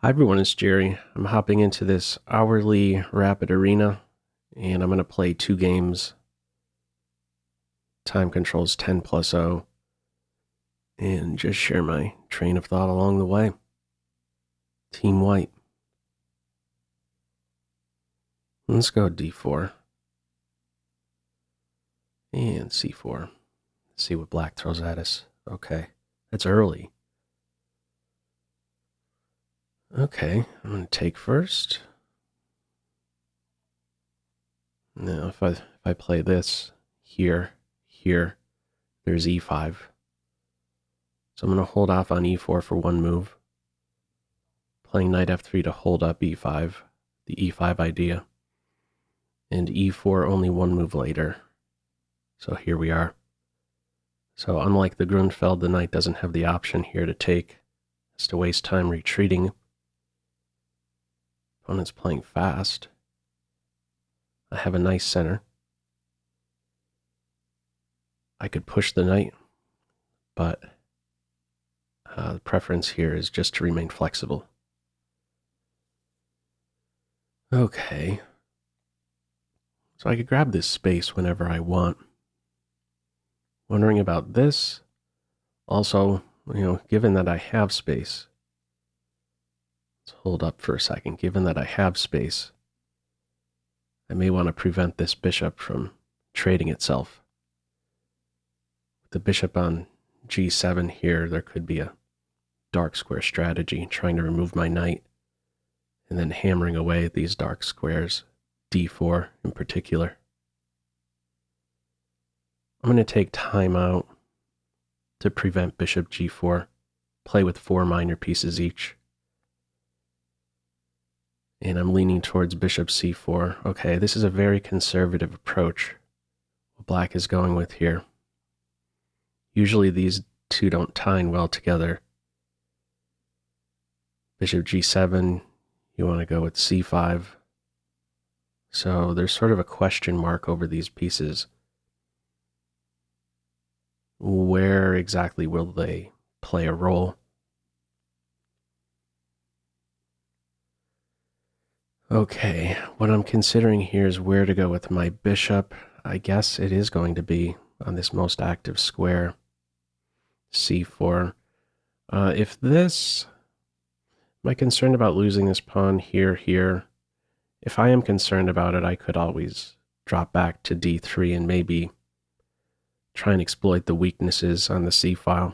Hi everyone, it's Jerry. I'm hopping into this hourly rapid arena and I'm going to play 2 games. Time controls 10+0 and just share my train of thought along the way. Team White. Let's go D4 and C4. See what Black throws at us. Okay, that's early. Okay, I'm going to take first. Now, if I play this here, there's E5. So I'm going to hold off on E4 for one move. Playing knight F3 to hold up E5, the E5 idea. And E4 only one move later. So here we are. So unlike the Grunfeld, the knight doesn't have the option here to take. Has to waste time retreating. Opponent's playing fast. I have a nice center. I could push the knight, but the preference here is just to remain flexible. Okay. So I could grab this space whenever I want. Wondering about this. Also, given that I have space, let's hold up for a second. Given that I have space, I may want to prevent this bishop from trading itself. With the bishop on G7 here, there could be a dark square strategy, trying to remove my knight and then hammering away at these dark squares, D4 in particular. I'm going to take time out to prevent bishop G4, play with 4 minor pieces each. And I'm leaning towards bishop C4. Okay, this is a very conservative approach what Black is going with here. Usually these two don't tie well together. Bishop G7, you want to go with C5. So there's sort of a question mark over these pieces. Where exactly will they play a role? Okay, what I'm considering here is where to go with my bishop. I guess it is going to be on this most active square, C4. If this, am I concerned about losing this pawn here? If I am concerned about it, I could always drop back to D3 and maybe try and exploit the weaknesses on the C file.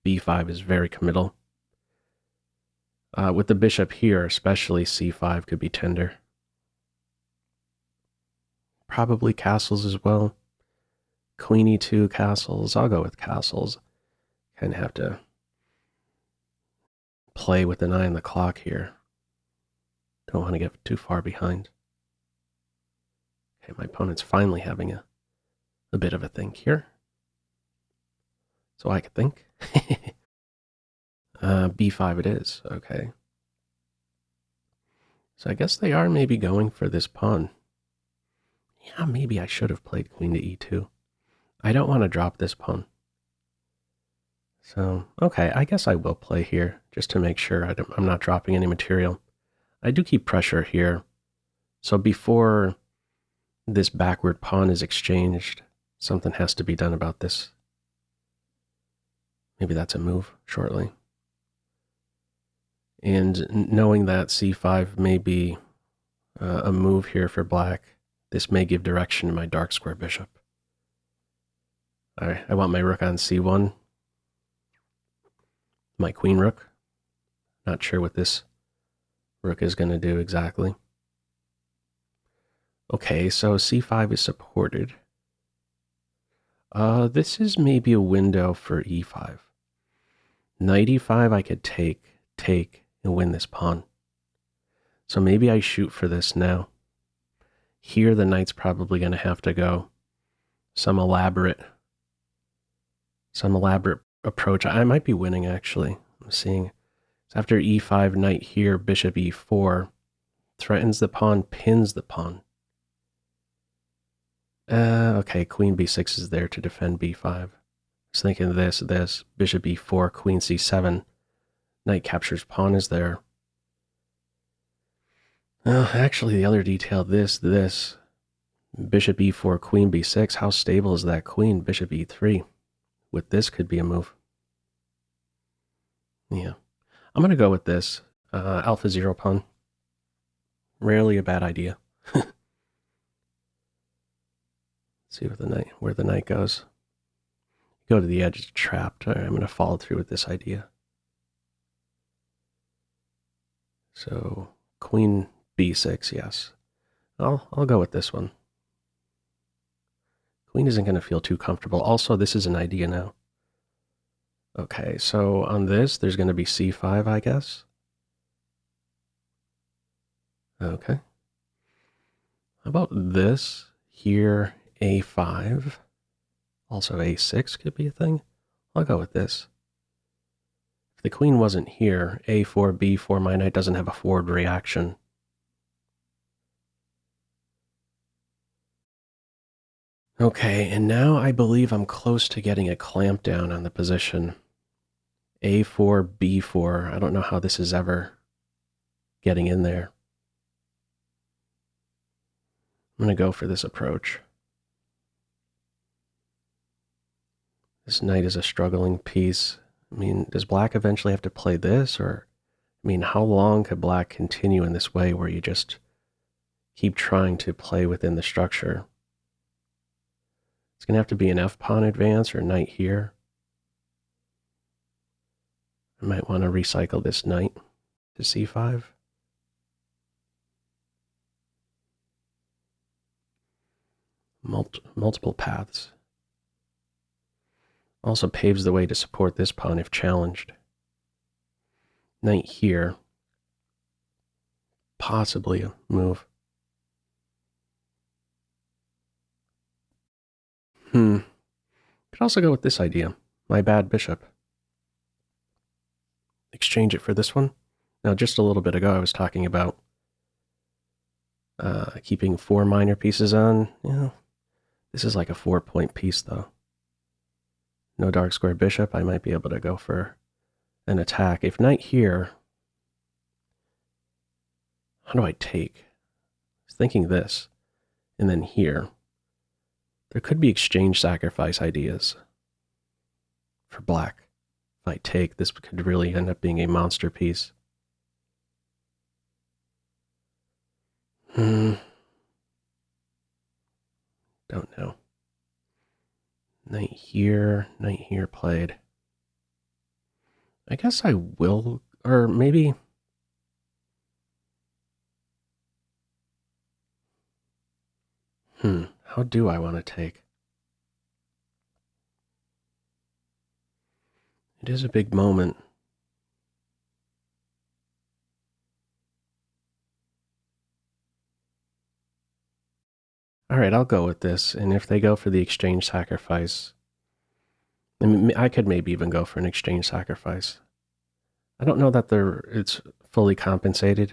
B5 is very committal. With the bishop here, especially C5 could be tender. Probably castles as well. Queen E2, castles. I'll go with castles. Kind of have to play with an eye on the clock here. Don't want to get too far behind. Okay, my opponent's finally having a bit of a think here. So I could think. B5 it is, okay. So I guess they are maybe going for this pawn. Yeah, maybe I should have played queen to E2. I don't want to drop this pawn. So, okay, I guess I will play here, just to make sure I'm not dropping any material. I do keep pressure here. So before this backward pawn is exchanged, something has to be done about this. Maybe that's a move shortly. And knowing that C5 may be a move here for Black, this may give direction to my dark square bishop. All right, I want my rook on C1. My queen rook. Not sure what this rook is going to do exactly. Okay, so C5 is supported. This is maybe a window for E5. Knight E5 I could take, and win this pawn. So maybe I shoot for this now. Here the knight's probably going to have to go some elaborate approach. I might be winning actually. I'm seeing after E5, knight here, bishop E4 threatens the pawn, pins the pawn. Okay, queen B6 is there to defend B5. I was thinking this, bishop E4, queen C7. Knight captures pawn is there. Actually, the other detail, this, bishop e4, queen b6. How stable is that queen? Bishop e3. With this could be a move. Yeah. I'm going to go with this. Alpha 0 pawn. Rarely a bad idea. See where the knight goes. Go to the edge, it's trapped. All right, I'm going to follow through with this idea. So queen b6, yes. I'll go with this one. Queen isn't going to feel too comfortable. Also, this is an idea now. Okay, so on this, there's going to be c5, I guess. Okay. How about this? Here, a5. Also, a6 could be a thing. I'll go with this. If the queen wasn't here, a4, b4, my knight doesn't have a forward reaction. Okay, and now I believe I'm close to getting a clamp down on the position. a4, b4. I don't know how this is ever getting in there. I'm going to go for this approach. This knight is a struggling piece. I mean, does black eventually have to play this? Or, I mean, how long could black continue in this way where you just keep trying to play within the structure? It's going to have to be an f-pawn advance or knight here. I might want to recycle this knight to c5. Multiple paths. Also paves the way to support this pawn if challenged. Knight here. Possibly a move. Could also go with this idea. My bad bishop. Exchange it for this one. Now, just a little bit ago, I was talking about keeping 4 minor pieces on. Yeah, this is like a 4-point piece, though. No dark square bishop. I might be able to go for an attack. If knight here, how do I take? I was thinking this. And then here. There could be exchange sacrifice ideas for black. If I take, this could really end up being a monster piece. Don't know. Knight here played. I guess I will, or maybe... How do I want to take? It is a big moment. All right, I'll go with this. And if they go for the exchange sacrifice, I could maybe even go for an exchange sacrifice. I don't know that it's fully compensated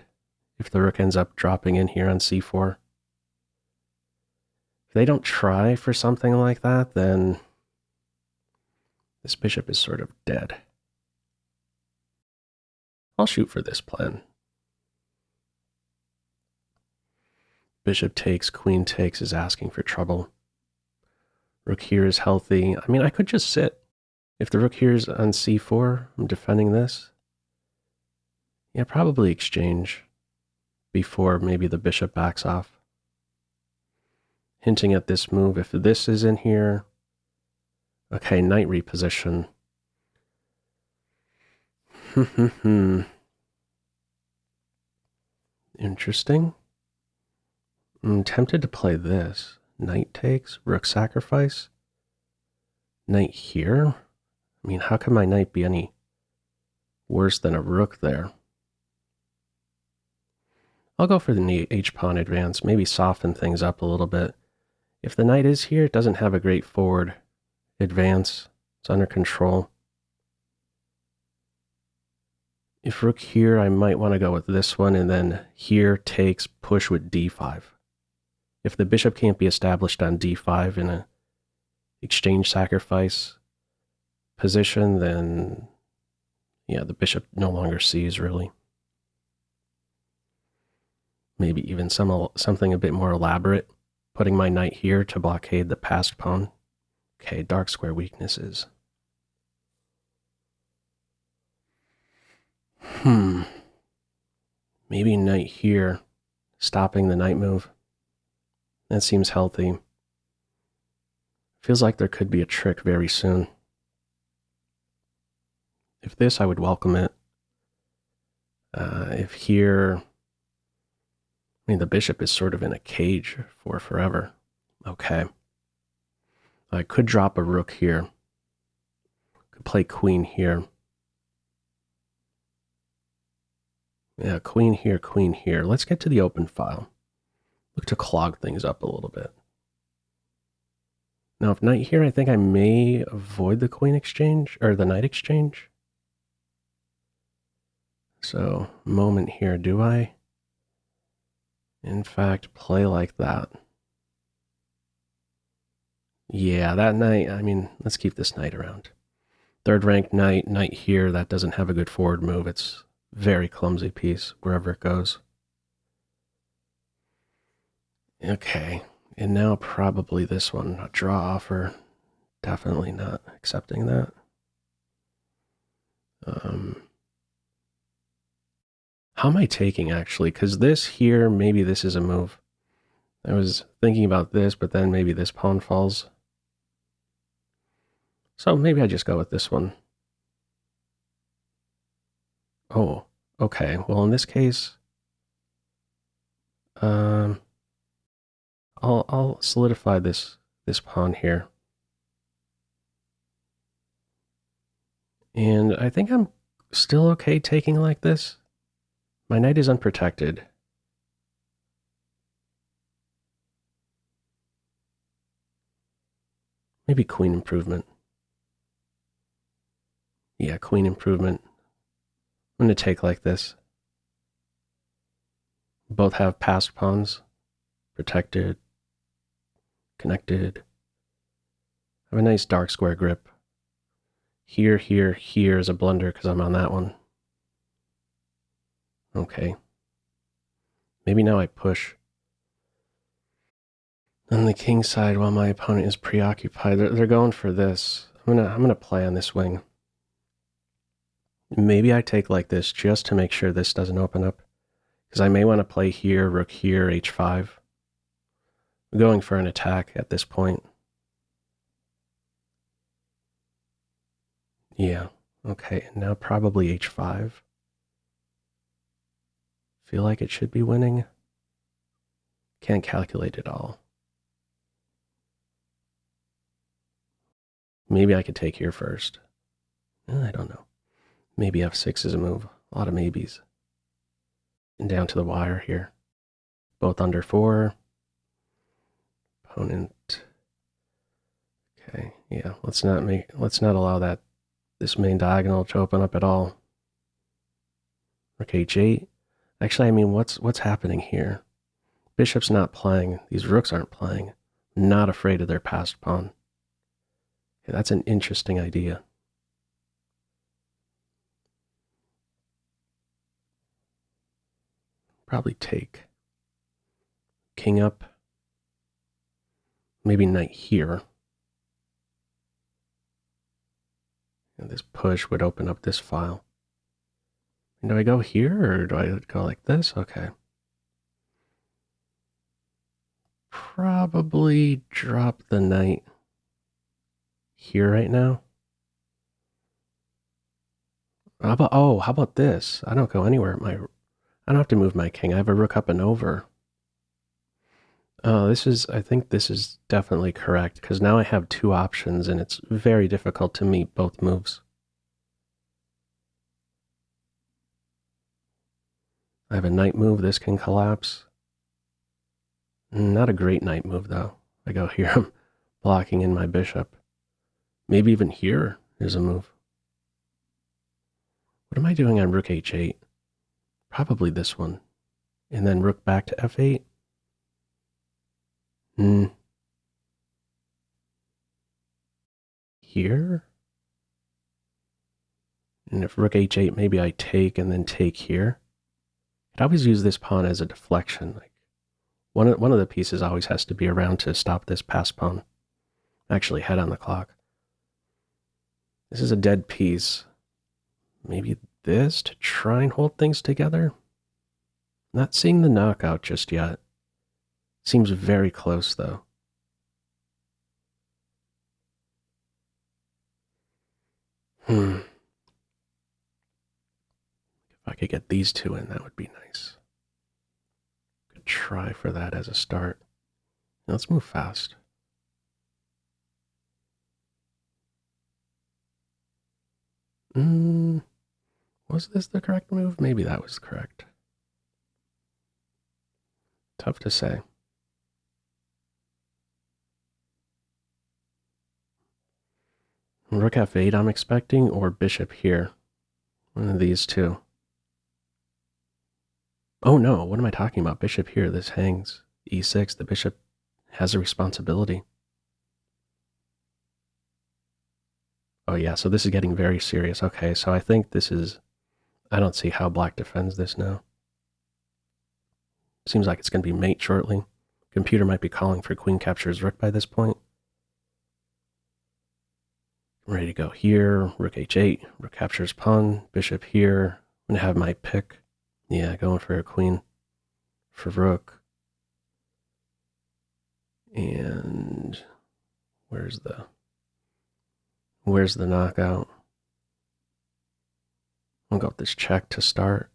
if the rook ends up dropping in here on c4. If they don't try for something like that, then this bishop is sort of dead. I'll shoot for this plan. Bishop takes, queen takes is asking for trouble. Rook here is healthy. I mean, I could just sit. If the rook here is on c4, I'm defending this. Yeah, probably exchange before maybe the bishop backs off. Hinting at this move. If this is in here, okay, knight reposition. Interesting. I'm tempted to play this. Knight takes, rook sacrifice. Knight here? I mean, how can my knight be any worse than a rook there? I'll go for the h-pawn advance, maybe soften things up a little bit. If the knight is here, it doesn't have a great forward advance. It's under control. If rook here, I might want to go with this one, and then here takes, push with d5. If the bishop can't be established on d5 in a exchange sacrifice position, then yeah, the bishop no longer sees really. Maybe even something a bit more elaborate, putting my knight here to blockade the passed pawn. Okay, dark square weaknesses. Maybe knight here, stopping the knight move. That seems healthy. Feels like there could be a trick very soon. If this, I would welcome it. If here, I mean, the bishop is sort of in a cage for forever. Okay. I could drop a rook here. Could play queen here. Yeah, queen here, queen here. Let's get to the open file. Look to clog things up a little bit. Now, if knight here, I think I may avoid the queen exchange, or the knight exchange. So, moment here, do I, in fact, play like that? Yeah, that knight, I mean, let's keep this knight around. Third ranked knight, knight here, that doesn't have a good forward move. It's very clumsy piece, wherever it goes. Okay, and now probably this one, a draw offer. Definitely not accepting that. How am I taking, actually? Because this here, maybe this is a move. I was thinking about this, but then maybe this pawn falls. So maybe I just go with this one. Oh, okay. Well, in this case, I'll solidify this pawn here. And I think I'm still okay taking like this. My knight is unprotected. Maybe queen improvement. Yeah, queen improvement. I'm going to take like this. Both have passed pawns. Protected. Connected. I have a nice dark square grip. Here, here, here is a blunder because I'm on that one. Okay. Maybe now I push on the king side while my opponent is preoccupied. They're going for this. I'm gonna play on this wing. Maybe I take like this just to make sure this doesn't open up. Because I may want to play here, rook here, h5. I'm going for an attack at this point. Yeah, okay, and now probably h5. Feel like it should be winning. Can't calculate it all. Maybe I could take here first. I don't know. Maybe f6 is a move. A lot of maybes. And down to the wire here. Both under 4. Opponent. Okay, yeah. Let's not allow this main diagonal to open up at all. Rook h8. Actually, I mean, what's happening here? Bishop's not playing. These rooks aren't playing. Not afraid of their passed pawn. Okay, that's an interesting idea. Probably take. King up. Maybe knight here. And this push would open up this file. And do I go here or do I go like this? Okay. Probably drop the knight here right now. How about this? I don't go anywhere. I don't have to move my king. I have a rook up and over. Oh, I think this is definitely correct because now I have two options and it's very difficult to meet both moves. I have a knight move. This can collapse. Not a great knight move though. I go here. I'm blocking in my bishop. Maybe even here is a move. What am I doing on rook h8? Probably this one. And then rook back to f8. Here? And if rook h8, maybe I take and then take here. I'd always use this pawn as a deflection. Like one of the pieces always has to be around to stop this pass pawn. Actually, head on the clock. This is a dead piece. Maybe this to try and hold things together? Not seeing the knockout just yet. Seems very close, though. If I could get these two in, that would be nice. Could try for that as a start. Now let's move fast. Was this the correct move? Maybe that was correct. Tough to say. Rook f8 I'm expecting, or bishop here. One of these two. Oh no, what am I talking about? Bishop here, this hangs. e6, the bishop has a responsibility. Oh yeah, so this is getting very serious. Okay, so I think this is... I don't see how black defends this now. Seems like it's going to be mate shortly. Computer might be calling for queen captures rook by this point. I'm ready to go here. Rook h8, rook captures pawn, bishop here. I'm going to have my pick. Yeah, going for a queen for rook. And where's the knockout? I'll go with this check to start.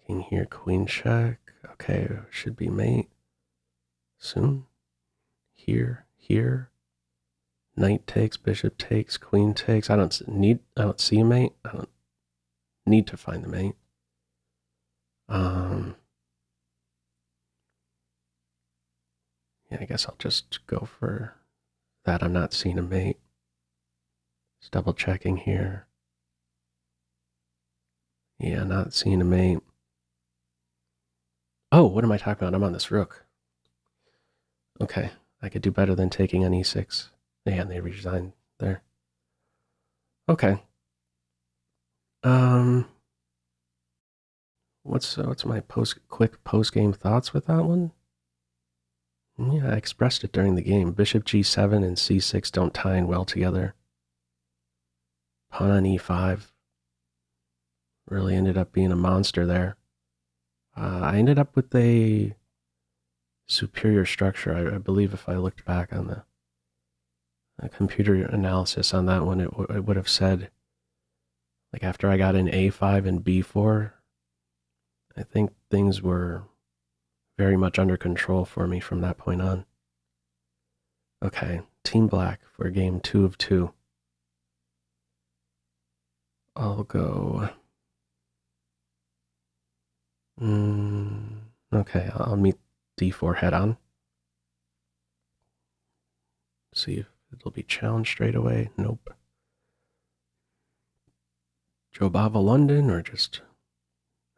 King here, queen check. Okay, should be mate soon. Here. Knight takes, bishop takes, queen takes. I don't see a mate. I don't need to find the mate. Yeah, I guess I'll just go for that. I'm not seeing a mate. Just double checking here. Yeah, not seeing a mate. Oh, what am I talking about? I'm on this rook. Okay, I could do better than taking on e6. Yeah, and they resigned there. Okay. What's my quick post-game thoughts with that one? Yeah, I expressed it during the game. Bishop g7 and c6 don't tie in well together. Pawn on e5 really ended up being a monster there. I ended up with a superior structure. I believe if I looked back on the computer analysis on that one, it would have said, like after I got in a5 and b4, I think things were very much under control for me from that point on. Okay, Team Black for game 2 of 2. I'll go... okay, I'll meet d4 head on. See if it'll be challenged straight away. Nope. Jobava London or just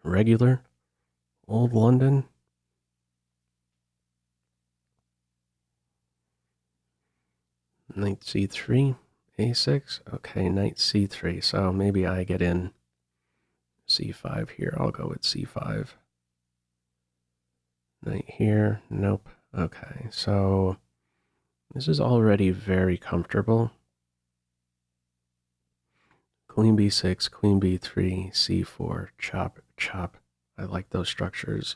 regular old London? Knight c3, a6. Okay, knight c3. So maybe I get in c5 here. I'll go with c5. Knight here. Nope. Okay, so this is already very comfortable. Queen b6, queen b3, c4, chop, chop. I like those structures.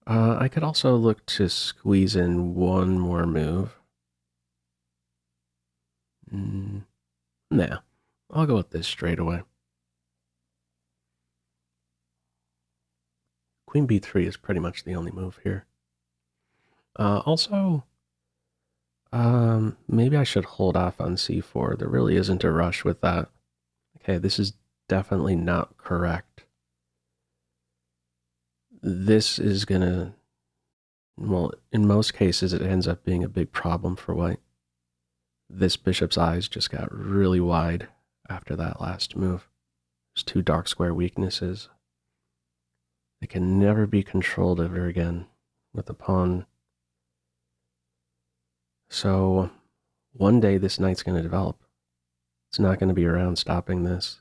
I could also look to squeeze in one more move. Nah, I'll go with this straight away. Queen b3 is pretty much the only move here. Also, maybe I should hold off on c4. There really isn't a rush with that. Okay, this is definitely not correct. This is gonna... Well, in most cases, it ends up being a big problem for white. This bishop's eyes just got really wide after that last move. There's two dark square weaknesses. They can never be controlled ever again with the pawn. So one day this knight's going to develop. It's not going to be around stopping this.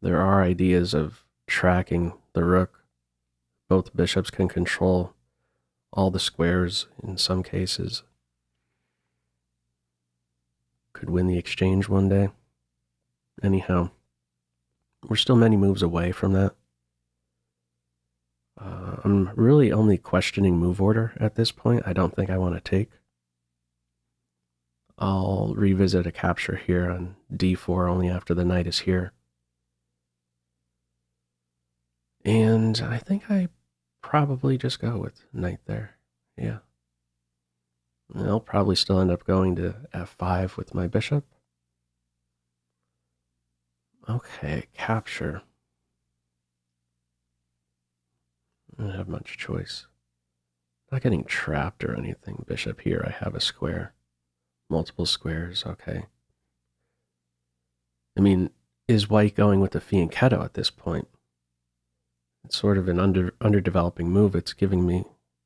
there are ideas of tracking the rook. Both bishops can control all the squares in some cases. Could win the exchange one day. Anyhow, we're still many moves away from that. I'm really only questioning move order at this point. I don't think I want to take. I'll revisit a capture here on d4 only after the knight is here. And I think I probably just go with knight there. Yeah. I'll probably still end up going to f5 with my bishop. Okay, capture. I don't have much choice. Not getting trapped or anything. Bishop here, I have a square. Multiple squares, okay. I mean, is white going with the fianchetto at this point? It's sort of an underdeveloping move. It's giving me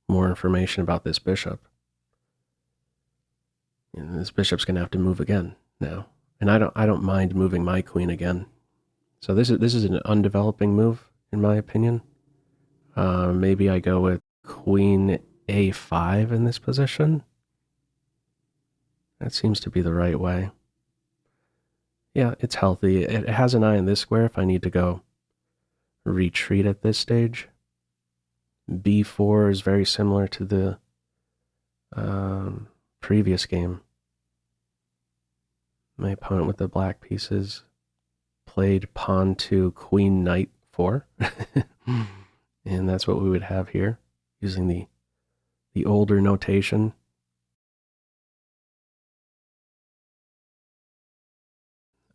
more information about this bishop. And this bishop's going to have to move again now. And I don't mind moving my queen again. So this is an undeveloping move, in my opinion. Maybe I go with queen a5 in this position. That seems to be the right way. Yeah, it's healthy. It has an eye in this square if I need to go retreat at this stage. b4 is very similar to the previous game. My opponent with the black pieces played pawn to queen knight 4. And that's what we would have here, using the older notation.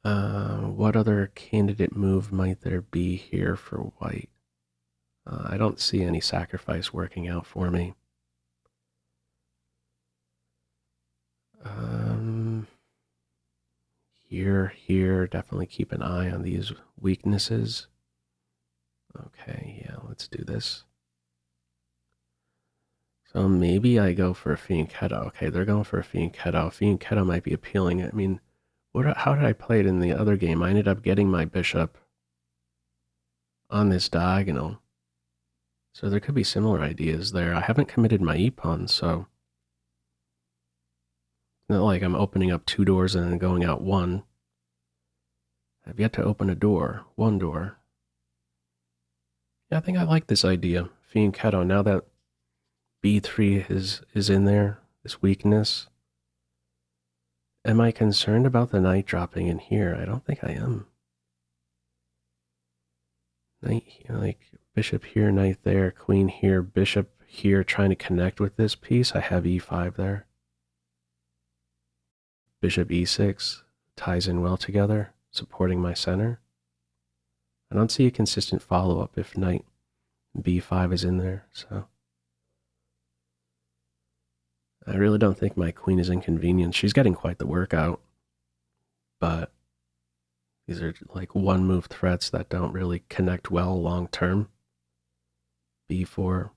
What other candidate move might there be here for white? I don't see any sacrifice working out for me. Here, definitely keep an eye on these weaknesses. Okay, yeah, let's do this. So maybe I go for a fianchetto. Okay, they're going for a fianchetto. Fianchetto might be appealing. I mean, how did I play it in the other game? I ended up getting my bishop on this diagonal. So there could be similar ideas there. I haven't committed my e-pawn, so it's not like I'm opening up 2 doors and then going out 1. I've yet to open a door, 1 door. Yeah, I think I like this idea. Fianchetto, now that b3 is in there, this weakness. Am I concerned about the knight dropping in here? I don't think I am. Knight here, like bishop here, knight there, queen here, bishop here, trying to connect with this piece. I have e5 there. Bishop e6 ties in well together, supporting my center. I don't see a consistent follow-up if knight b5 is in there, so I really don't think my queen is inconvenienced. She's getting quite the workout, but these are like one-move threats that don't really connect well long-term. b4,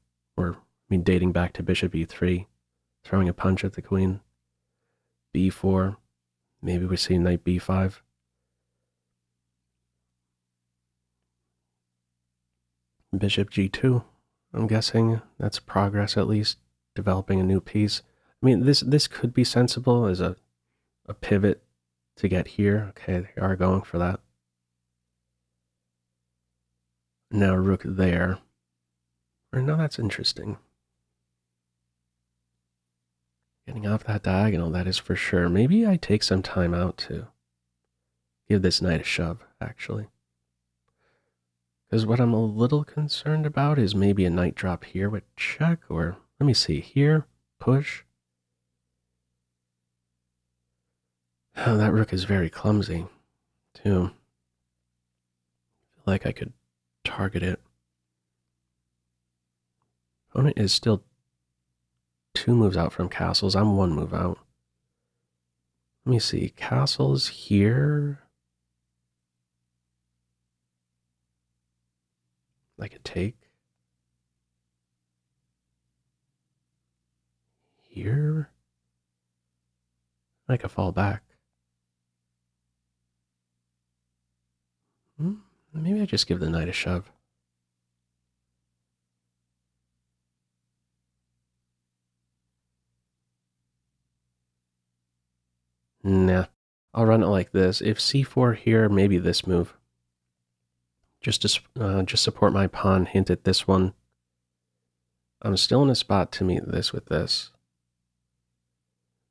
dating back to bishop e3, throwing a punch at the queen. b4, maybe we see knight b5. Bishop g2, I'm guessing that's progress at least, developing a new piece. I mean, this could be sensible as a pivot to get here. Okay, they are going for that. Now rook there. Or no, that's interesting. Getting off that diagonal, that is for sure. Maybe I take some time out to give this knight a shove, actually. Because what I'm a little concerned about is maybe a knight drop here with check, or let me see, here, push. Oh, that rook is very clumsy, too. I feel like I could target it. Opponent is still 2 moves out from castles. I'm 1 move out. Let me see, castles here. I could take. Here. I could fall back. Maybe I just give the knight a shove. Nah, I'll run it like this. If c4 here, maybe this move. Just to just support my pawn, hint at this one. I'm still in a spot to meet this with this.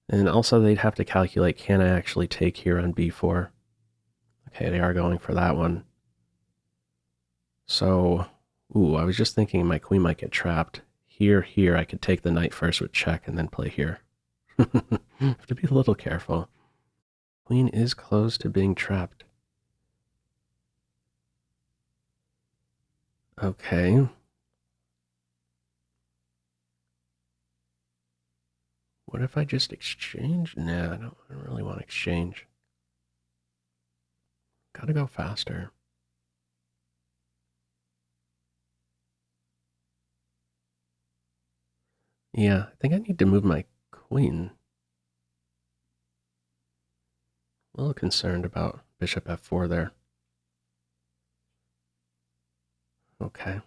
And also they'd have to calculate, can I actually take here on b4? Okay, they are going for that one. So, ooh, I was just thinking my queen might get trapped. Here, I could take the knight first with check and then play here. Have to be a little careful. Queen is close to being trapped. Okay. What if I just exchange? Nah, I don't really want to exchange. Gotta go faster. Yeah, I think I need to move my queen. A little concerned about bishop f4 there. Okay.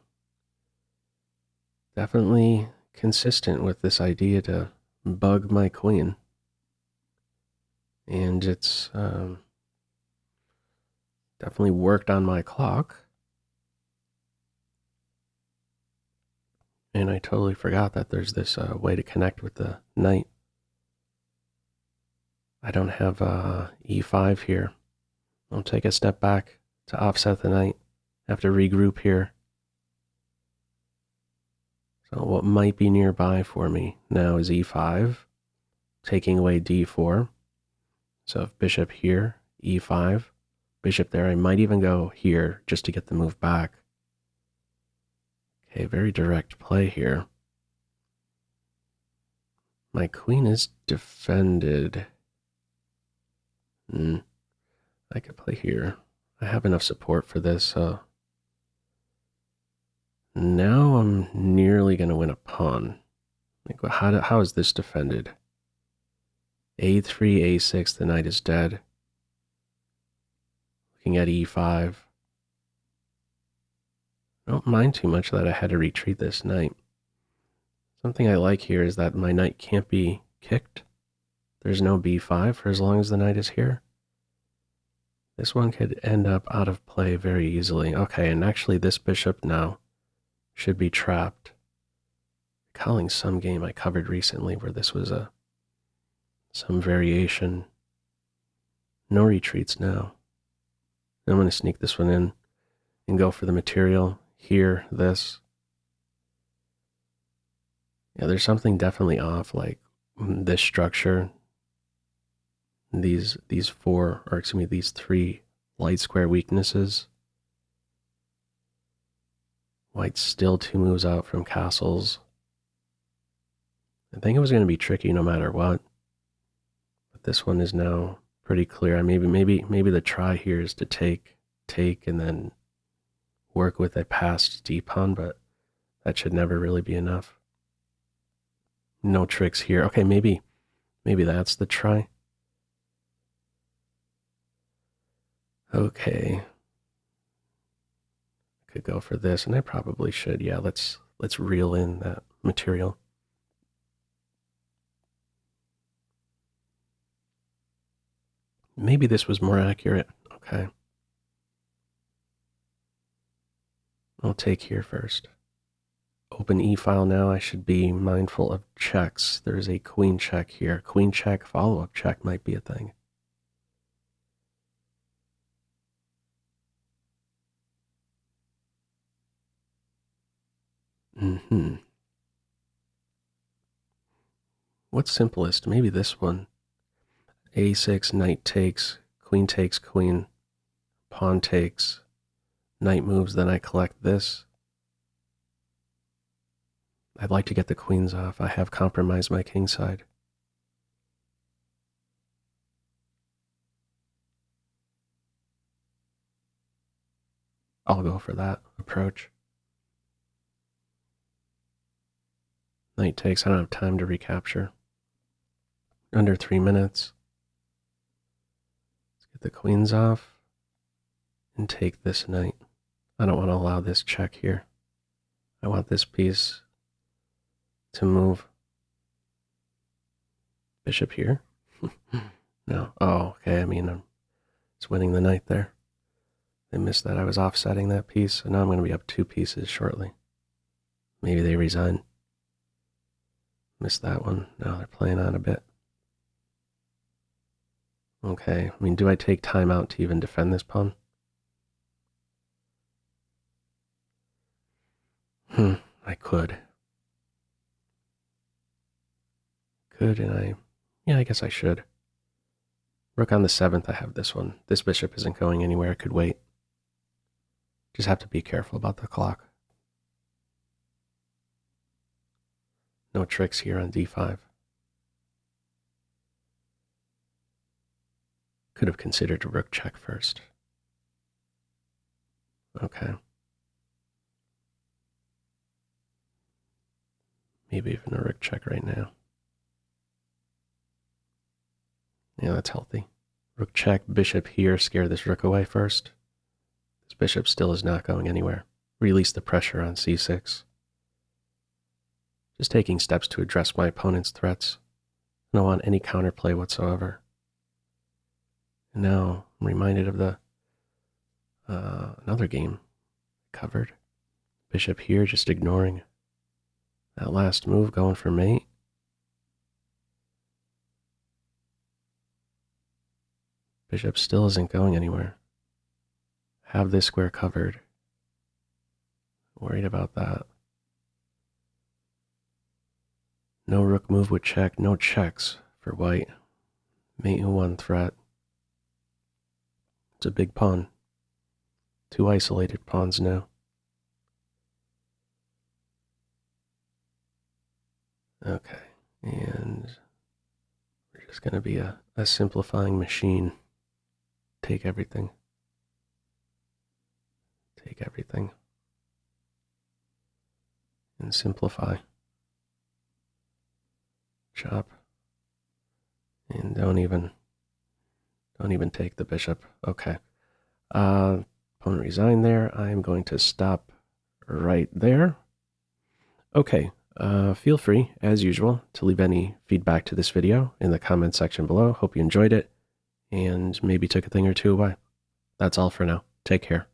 Definitely consistent with this idea to bug my queen. And it's definitely worked on my clock. And I totally forgot that there's this way to connect with the knight. I don't have e5 here. I'll take a step back to offset the knight. Have to regroup here. So what might be nearby for me now is e5, taking away d4. So if bishop here, e5, bishop there, I might even go here just to get the move back. Okay, very direct play here. My queen is defended. I could play here. I have enough support for this. Now I'm nearly going to win a pawn. Like, how is this defended? a3, a6, the knight is dead. Looking at e5. I don't mind too much that I had to retreat this knight. Something I like here is that my knight can't be kicked. There's no b5 for as long as the knight is here. This one could end up out of play very easily. Okay, and actually this bishop now should be trapped. Recalling some game I covered recently where this was some variation. No retreats now. I'm going to sneak this one in and go for the material. Here, this. Yeah, there's something definitely off, like this structure. These three light square weaknesses. White's still 2 moves out from castles. I think it was going to be tricky no matter what. But this one is now pretty clear. Maybe the try here is to take, and then work with a passed d-pawn, but that should never really be enough. No tricks here. Okay, maybe that's the try. Okay. Could go for this, and I probably should. Yeah, let's reel in that material. Maybe this was more accurate. Okay. I'll take here first. Open e-file now. I should be mindful of checks. There's a queen check here. Queen check, follow-up check might be a thing. What's simplest? Maybe this one. a6, knight takes, queen, pawn takes, knight moves, then I collect this. I'd like to get the queens off. I have compromised my king side. I'll go for that approach. Knight takes. I don't have time to recapture. Under 3 minutes. Let's get the queens off and take this knight. I don't want to allow this check here. I want this piece to move. Bishop here? No. Oh, okay. I mean, I'm just winning the knight there. They missed that. I was offsetting that piece, and now I'm going to be up 2 pieces shortly. Maybe they resign. Missed that one. Now they're playing on a bit. Okay. I mean, do I take time out to even defend this pawn? I could. Yeah, I guess I should. Rook on the 7th, I have this one. This bishop isn't going anywhere, it could wait. Just have to be careful about the clock. No tricks here on d5. Could have considered a rook check first. Okay. Maybe even a rook check right now. Yeah, that's healthy. Rook check, bishop here, scare this rook away first. This bishop still is not going anywhere. Release the pressure on c6. Just taking steps to address my opponent's threats. I don't want any counterplay whatsoever. And now I'm reminded of the another game covered. Bishop here, just ignoring that last move, going for mate. Bishop still isn't going anywhere. Have this square covered. Worried about that. No rook move with check, no checks for white. Mate who won threat. It's a big pawn. 2 isolated pawns now. Okay, and we're just going to be a simplifying machine. Take everything. Take everything. And simplify. Chop. And don't even take the bishop. Okay. Opponent resigned there. I'm going to stop right there. Okay. Feel free, as usual, to leave any feedback to this video in the comment section below. Hope you enjoyed it and maybe took a thing or two away. That's all for now. Take care.